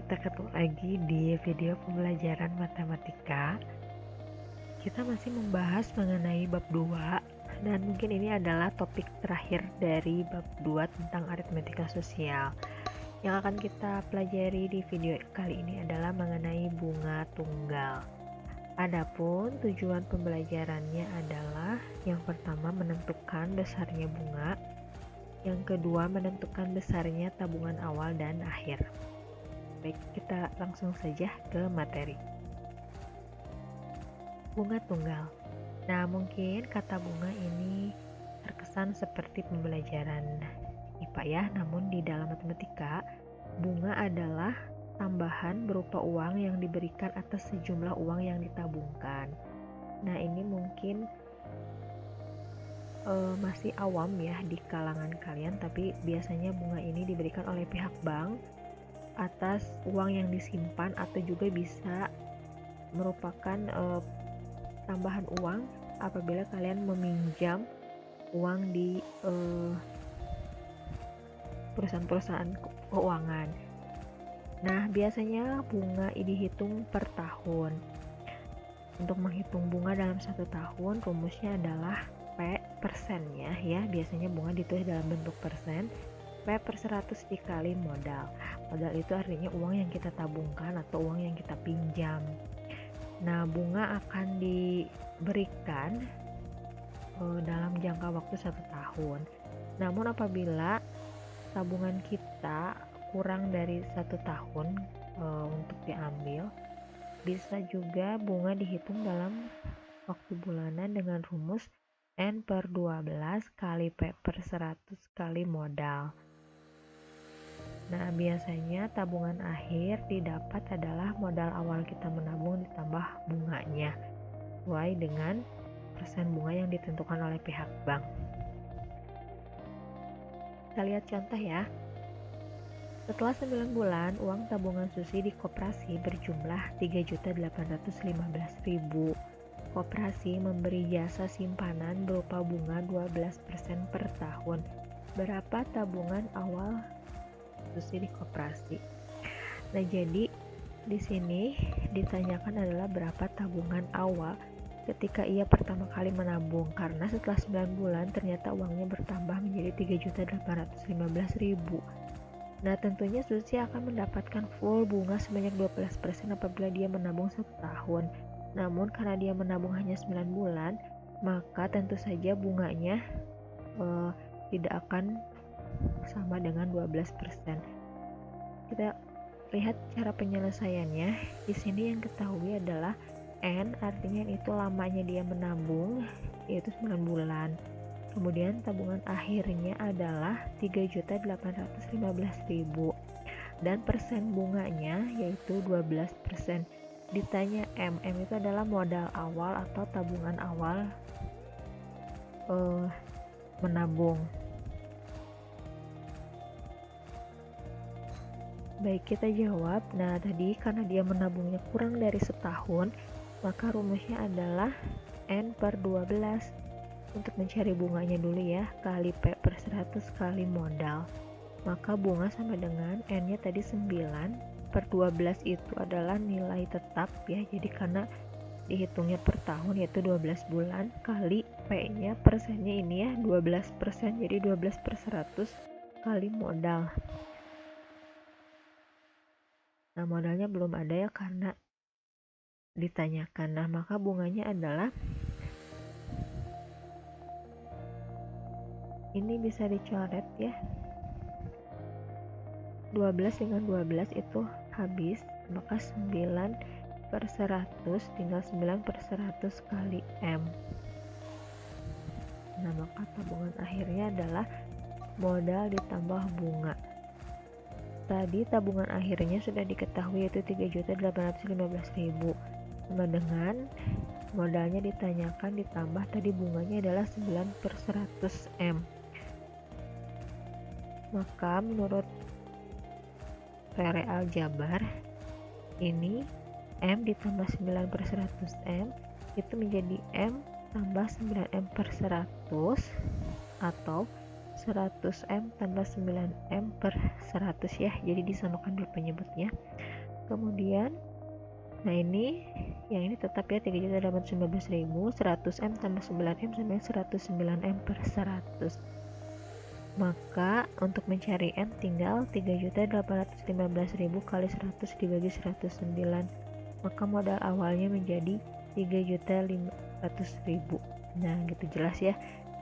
kita ketemu lagi di video pembelajaran matematika. Kita masih membahas mengenai bab 2 dan mungkin ini adalah topik terakhir dari bab 2 tentang aritmetika sosial. Yang akan kita pelajari di video kali ini adalah mengenai bunga tunggal. Adapun tujuan pembelajarannya adalah yang pertama menentukan besarnya bunga, yang kedua menentukan besarnya tabungan awal dan akhir. Baik, kita langsung saja ke materi. Bunga tunggal. Nah, mungkin kata bunga ini terkesan seperti pembelajaran IPA ya, namun di dalam matematika, bunga adalah tambahan berupa uang yang diberikan atas sejumlah uang yang ditabungkan. Nah, ini mungkin masih awam ya di kalangan kalian, tapi biasanya bunga ini diberikan oleh pihak bank atas uang yang disimpan atau juga bisa merupakan tambahan uang apabila kalian meminjam uang di perusahaan-perusahaan keuangan. Nah, biasanya bunga dihitung per tahun. Untuk menghitung bunga dalam satu tahun, rumusnya adalah P persennya ya. Biasanya bunga ditulis dalam bentuk persen. P per 100 dikali modal. Modal itu artinya uang yang kita tabungkan atau uang yang kita pinjam. Nah, bunga akan diberikan dalam jangka waktu 1 tahun. Namun apabila tabungan kita kurang dari 1 tahun untuk diambil, bisa juga bunga dihitung dalam waktu bulanan dengan rumus N per 12 kali P per 100 kali modal. Nah, biasanya tabungan akhir didapat adalah modal awal kita menabung ditambah bunganya, sesuai dengan persen bunga yang ditentukan oleh pihak bank. Kita lihat contoh ya. Setelah 9 bulan, uang tabungan Susi di koperasi berjumlah 3.815.000. Koperasi memberi jasa simpanan berupa bunga 12% per tahun. Berapa tabungan awal Susi di koperasi? Nah, jadi di sini ditanyakan adalah berapa tabungan awal ketika ia pertama kali menabung, karena setelah 9 bulan ternyata uangnya bertambah menjadi 3.815.000. Nah, tentunya Susi akan mendapatkan full bunga sebanyak 12% apabila dia menabung 1 tahun. Namun karena dia menabung hanya 9 bulan, maka tentu saja bunganya tidak akan sama dengan 12%. Kita lihat cara penyelesaiannya. Di sini yang ketahui adalah N, artinya itu lamanya dia menabung, yaitu 9 bulan. Kemudian tabungan akhirnya adalah 3.815.000 dan persen bunganya yaitu 12%. Ditanya M itu adalah modal awal atau tabungan awal menabung. Baik, kita jawab. Nah, tadi karena dia menabungnya kurang dari setahun, maka rumusnya adalah N per 12. Untuk mencari bunganya dulu ya, kali P per 100 kali modal. Maka bunga sama dengan N-nya tadi 9 per 12 itu adalah nilai tetap ya. Jadi karena dihitungnya per tahun yaitu 12 bulan kali P-nya, persennya ini ya 12%, jadi 12 per 100 kali modal. Nah, modalnya belum ada ya karena ditanyakan. Nah, maka bunganya adalah, ini bisa dicoret ya, 12 dengan 12 itu habis, maka 9 per 100 tinggal 9 per 100 kali M. Nah, maka tabungan akhirnya adalah modal ditambah bunga. Tadi tabungan akhirnya sudah diketahui yaitu 3.815.000, sama dengan modalnya ditanyakan ditambah tadi bunganya adalah 9 per 100 M. Maka menurut teori aljabar, ini M ditambah 9 per 100 M itu menjadi M tambah 9M per 100 atau 100M tambah 9M per 100 ya, jadi disamakan dulu penyebutnya. Kemudian nah ini yang ini tetap ya 3.819.000, 100M tambah 9M sama 109M per 100. Maka untuk mencari M tinggal 3.815.000 kali 100 dibagi 109, maka modal awalnya menjadi 3.500.000. Nah gitu jelas ya.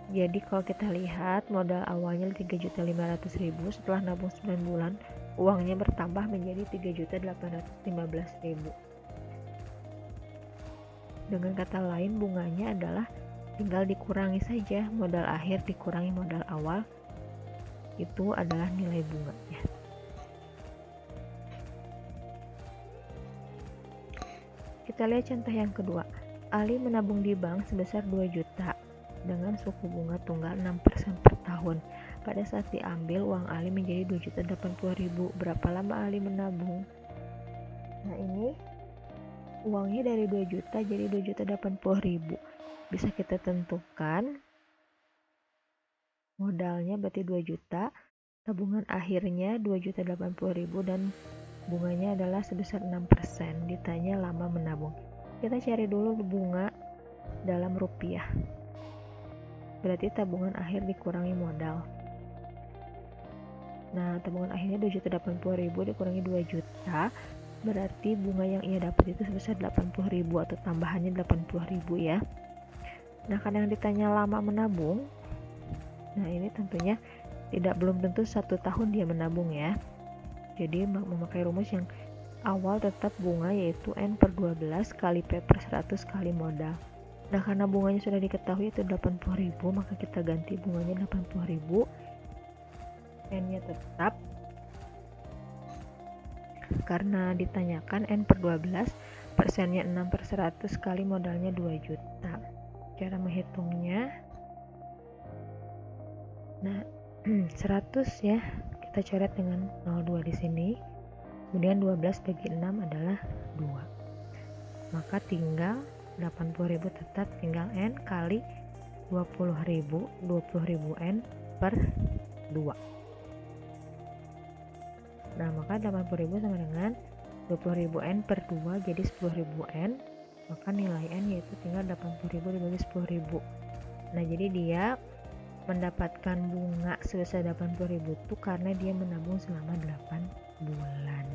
Jadi kalau kita lihat modal awalnya 3.500.000, setelah nabung 9 bulan uangnya bertambah menjadi 3.815.000. Dengan kata lain bunganya adalah tinggal dikurangi saja, modal akhir dikurangi modal awal, itu adalah nilai bunganya. Kita lihat contoh yang kedua. Ali menabung di bank sebesar 2 juta dengan suku bunga tunggal 6% per tahun. Pada saat diambil, uang Ali menjadi 2.080.000. Berapa lama Ali menabung? Nah ini uangnya dari 2 juta jadi 2.080.000. Bisa kita tentukan modalnya berarti 2 juta, tabungan akhirnya 2.080.000 dan bunganya adalah sebesar 6%. Ditanya lama menabung. Kita cari dulu bunga dalam rupiah. Berarti tabungan akhir dikurangi modal. Nah, tabungan akhirnya 2.080.000 dikurangi 2 juta, berarti bunga yang ia dapat itu sebesar 80.000 atau tambahannya 80.000 ya. Nah, karena yang ditanya lama menabung, nah ini tentunya belum tentu 1 tahun dia menabung ya. Jadi memakai rumus yang awal tetap bunga yaitu N per 12 kali P per 100 kali modal. Nah karena bunganya sudah diketahui itu 80.000, maka kita ganti bunganya 80.000, N nya tetap karena ditanyakan N per 12, persennya 6 per 100 kali modalnya 2 juta. Cara menghitungnya, nah 100 ya, kita coret dengan 02 di sini. Kemudian 12 bagi 6 adalah 2. Maka tinggal 80.000 tetap tinggal N kali 20.000 N per 2. Nah, maka 80.000 sama dengan 20.000 N per 2 jadi 10.000 N. Maka nilai N yaitu tinggal 80.000 dibagi 10.000. Nah, jadi dia mendapatkan bunga sebesar 80.000 itu karena dia menabung selama 8 bulan.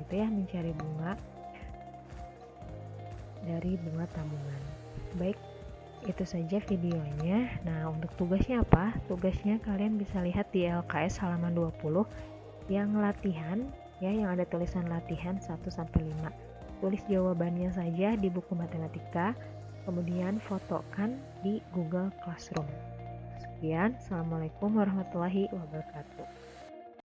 Itu ya mencari bunga dari bunga tabungan. Baik, itu saja videonya. Nah, untuk tugasnya apa? Tugasnya kalian bisa lihat di LKS halaman 20 yang latihan ya, yang ada tulisan latihan 1 sampai 5. Tulis jawabannya saja di buku matematika, kemudian fotokan di Google Classroom. Sekian, Assalamualaikum warahmatullahi wabarakatuh.